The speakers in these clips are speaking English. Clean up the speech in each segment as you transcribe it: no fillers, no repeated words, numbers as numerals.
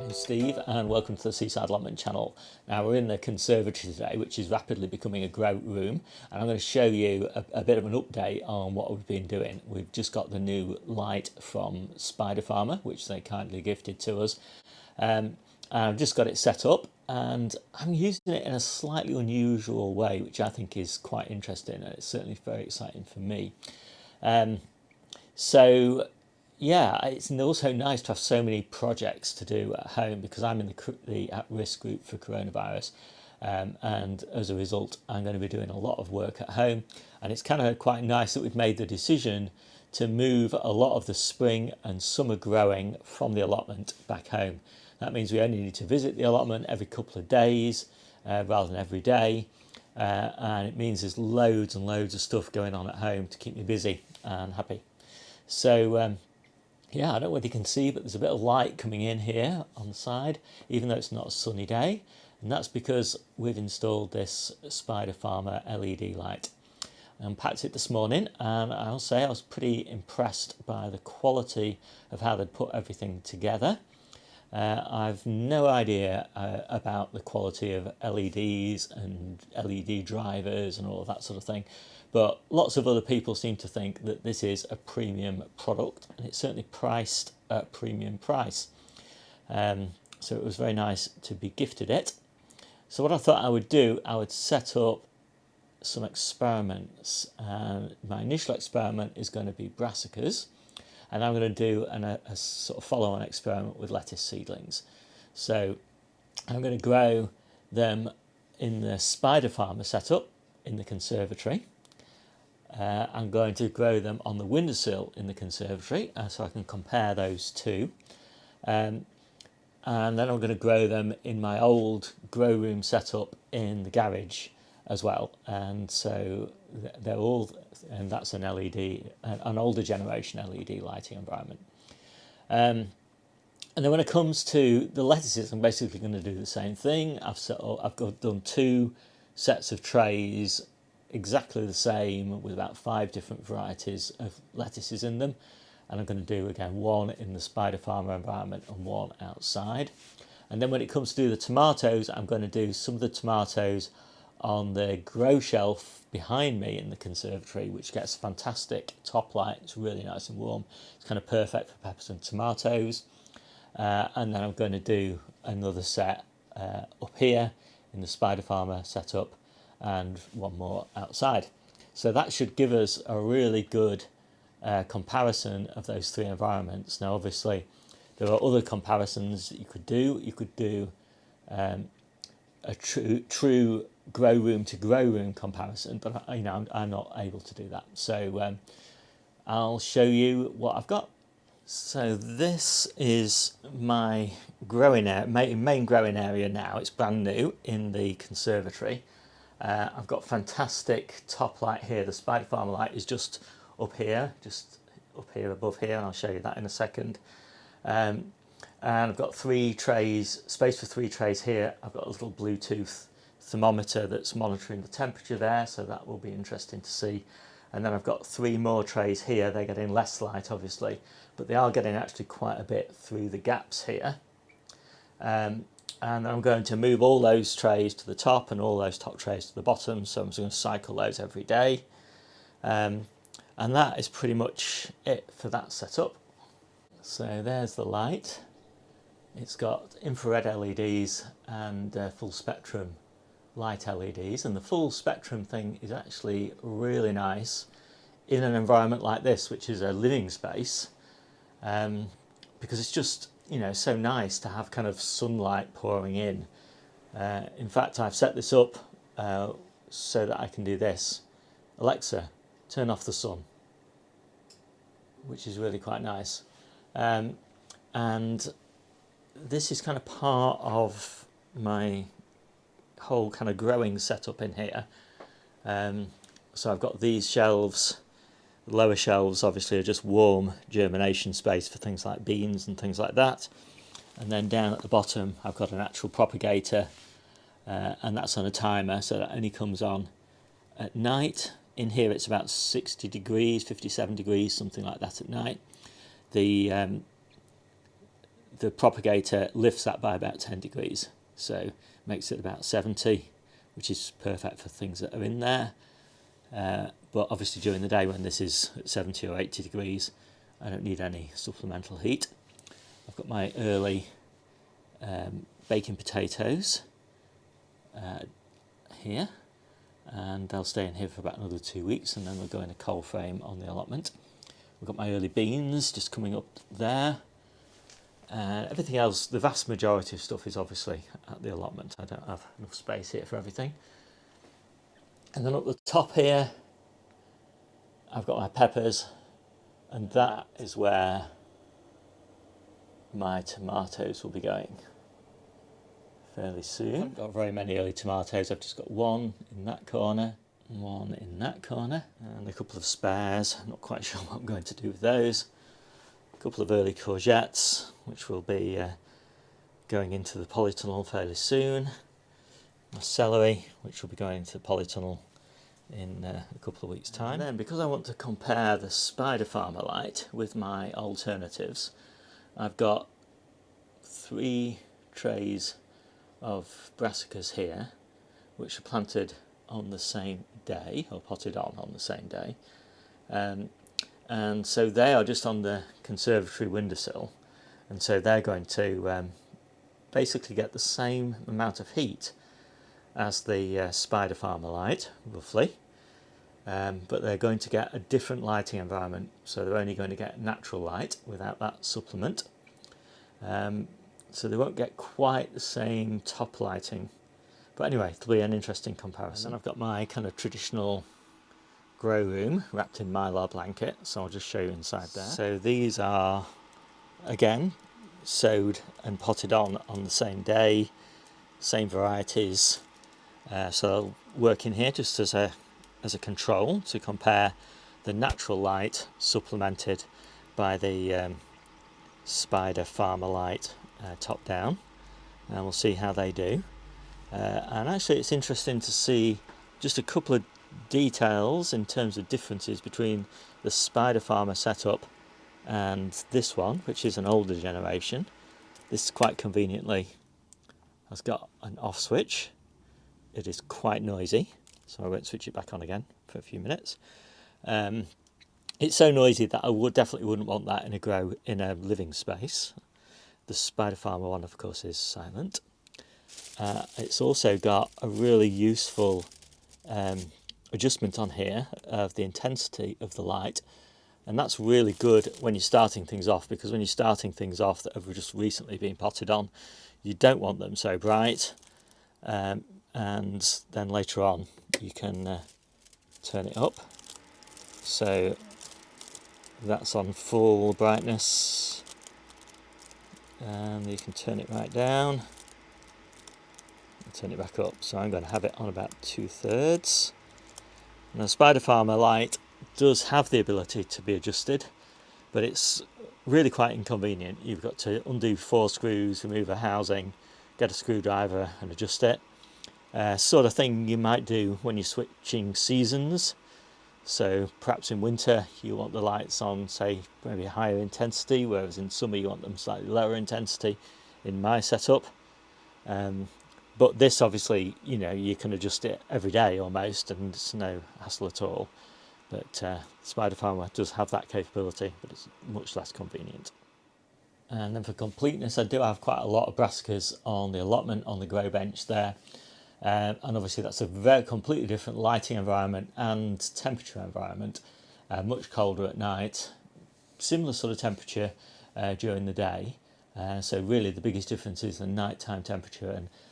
I'm Steve and welcome to the Seaside Allotment channel. Now we're in the conservatory today, which is rapidly becoming a grow room, and I'm going to show you a bit of an update on what we've been doing. We've just got the new light from Spider Farmer, which they kindly gifted to us. And I've just got it set up and I'm using it in a slightly unusual way, which I think is quite interesting, and it's certainly very exciting for me. So yeah, it's also nice to have so many projects to do at home because I'm in the at-risk group for coronavirus, and as a result I'm going to be doing a lot of work at home, and it's kind of quite nice that we've made the decision to move a lot of the spring and summer growing from the allotment back home. That means we only need to visit the allotment every couple of days rather than every day, and it means there's loads and loads of stuff going on at home to keep me busy and happy. So yeah, I don't know whether you can see, but there's a bit of light coming in here on the side, even though it's not a sunny day. And that's because we've installed this Spider Farmer LED light. I unpacked it this morning, and I'll say I was pretty impressed by the quality of how they'd put everything together. I've no idea about the quality of LEDs and LED drivers and all of that sort of thing, but lots of other people seem to think that this is a premium product, and it's certainly priced at a premium price. So it was very nice to be gifted it. So what I thought I would do, I would set up some experiments. My initial experiment is going to be brassicas, and I'm going to do a sort of follow-on experiment with lettuce seedlings. So I'm going to grow them in the Spider Farmer setup in the conservatory. I'm going to grow them on the windowsill in the conservatory, so I can compare those two. And then I'm going to grow them in my old grow room setup in the garage as well. And so they're all, and that's an LED, an older generation LED lighting environment. And then when it comes to the lettuces, I'm basically going to do the same thing. I've done two sets of trays, exactly the same, with about 5 different varieties of lettuces in them. And I'm going to do again one in the Spider Farmer environment and one outside. And then when it comes to do the tomatoes, I'm going to do some of the tomatoes on the grow shelf behind me in the conservatory, which gets fantastic top light. It's really nice and warm. It's kind of perfect for peppers and tomatoes. And then I'm going to do another set up here in the Spider Farmer setup, and one more outside. So that should give us a really good comparison of those 3 environments. Now obviously there are other comparisons that you could do. You could do a true grow room to grow room comparison, but I'm not able to do that. So I'll show you what I've got. So this is my main growing area now. It's brand new in the conservatory. I've got fantastic top light here. The Spider Farmer light is just up here above here, and I'll show you that in a second. And I've got 3 trays, space for 3 trays here. I've got a little Bluetooth thermometer that's monitoring the temperature there, so that will be interesting to see. And then I've got 3 more trays here. They're getting less light obviously, but they are getting actually quite a bit through the gaps here. And I'm going to move all those trays to the top and all those top trays to the bottom, so I'm just going to cycle those every day. And that is pretty much it for that setup. So there's the light. It's got infrared LEDs and full spectrum light LEDs, and the full spectrum thing is actually really nice in an environment like this, which is a living space, because it's just, so nice to have kind of sunlight pouring in. In fact, I've set this up so that I can do this. Alexa, turn off the sun, which is really quite nice. And this is kind of part of my whole kind of growing setup in here. So I've got these shelves. The lower shelves obviously are just warm germination space for things like beans and things like that. And then down at the bottom I've got an actual propagator, and that's on a timer, so that only comes on at night. In here it's about 60 degrees, 57 degrees, something like that at night. The the propagator lifts that by about 10 degrees, so makes it about 70, which is perfect for things that are in there. But obviously during the day when this is at 70 or 80 degrees, I don't need any supplemental heat. I've got my early baking potatoes here, and they'll stay in here for about another 2 weeks, and then they'll go in a cold frame on the allotment. We've got my early beans just coming up there. Everything else, the vast majority of stuff is obviously at the allotment. I don't have enough space here for everything. And then up the top here, I've got my peppers, and that is where my tomatoes will be going fairly soon. I haven't got very many early tomatoes. I've just got one in that corner, one in that corner, and a couple of spares. I'm not quite sure what I'm going to do with those. A couple of early courgettes, which will be going into the polytunnel fairly soon. My celery, which will be going into the polytunnel in a couple of weeks' time. And then, because I want to compare the Spider Farmer light with my alternatives, I've got 3 trays of brassicas here, which are planted on the same day, or potted on the same day. And so they are just on the conservatory windowsill, and so they're going to basically get the same amount of heat as the Spider Farmer light, roughly, but they're going to get a different lighting environment, so they're only going to get natural light without that supplement. So they won't get quite the same top lighting, but anyway, it'll be an interesting comparison. And I've got my kind of traditional grow room wrapped in mylar blanket, so I'll just show you inside there. So these are, again, sowed and potted on the same day, same varieties, so they'll work in here just as a control to compare the natural light supplemented by the Spider Farmer light top down, and we'll see how they do. And actually it's interesting to see just a couple of details in terms of differences between the Spider Farmer setup and this one, which is an older generation. This quite conveniently has got an off switch. It is quite noisy, so I won't switch it back on again for a few minutes. It's so noisy that I definitely wouldn't want that in a living space. The Spider Farmer one, of course, is silent. It's also got a really useful adjustment on here of the intensity of the light, and that's really good when you're starting things off, because when you're starting things off that have just recently been potted on, you don't want them so bright, and then later on you can turn it up, so that's on full brightness, and you can turn it right down and turn it back up. So I'm going to have it on about 2/3. Now, the Spider Farmer light does have the ability to be adjusted, but it's really quite inconvenient. You've got to undo 4 screws, remove a housing, get a screwdriver and adjust it. Sort of thing you might do when you're switching seasons. So perhaps in winter you want the lights on, say, maybe a higher intensity, whereas in summer you want them slightly lower intensity in my setup. But this, obviously, you can adjust it every day almost, and it's no hassle at all. But Spider Farmer does have that capability, but it's much less convenient. And then for completeness, I do have quite a lot of brassicas on the allotment, on the grow bench there. And obviously that's a completely different lighting environment and temperature environment. Much colder at night, similar sort of temperature during the day. So really the biggest difference is the nighttime temperature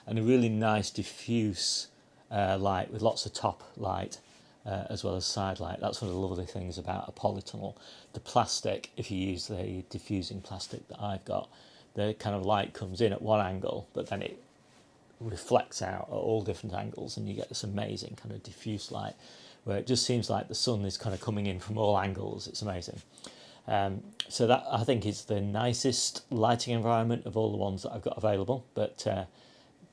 and a really nice diffuse light with lots of top light as well as side light. That's one of the lovely things about a polytunnel. The plastic, if you use the diffusing plastic that I've got, the kind of light comes in at one angle, but then it reflects out at all different angles, and you get this amazing kind of diffuse light where it just seems like the sun is kind of coming in from all angles. It's amazing. So that, I think, is the nicest lighting environment of all the ones that I've got available, but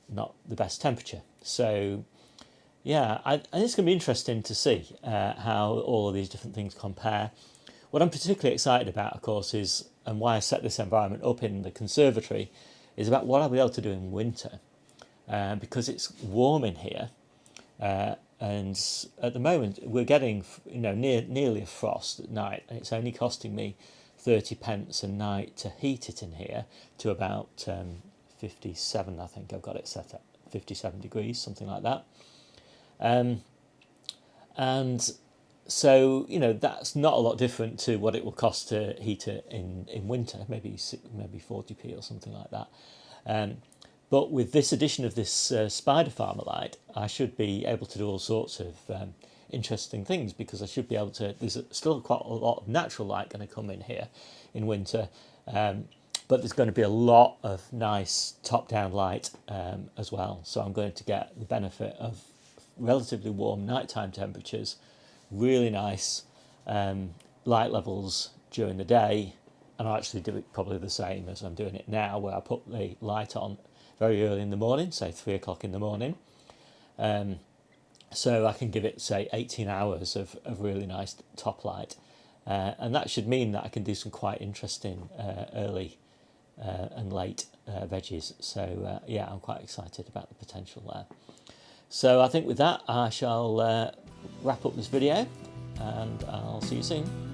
not the best temperature. So yeah, and it's going to be interesting to see how all of these different things compare. What I'm particularly excited about, of course, is and why I set this environment up in the conservatory is about what I'll be able to do in winter, because it's warm in here, and at the moment we're getting nearly a frost at night, and it's only costing me 30p a night to heat it in here to about 57, I think I've got it set at 57 degrees, something like that. And so, that's not a lot different to what it will cost to heat it in winter, maybe 40p or something like that. But with this addition of this spider farmer light, I should be able to do all sorts of interesting things, because I should be able to, there's still quite a lot of natural light going to come in here in winter, but there's going to be a lot of nice top-down light as well. So I'm going to get the benefit of relatively warm nighttime temperatures, really nice light levels during the day, and I'll actually do it probably the same as I'm doing it now, where I put the light on very early in the morning, say 3 o'clock in the morning, so I can give it, say, 18 hours of really nice top light, and that should mean that I can do some quite interesting early and late veggies. So yeah, I'm quite excited about the potential there. So I think with that I shall wrap up this video, and I'll see you soon.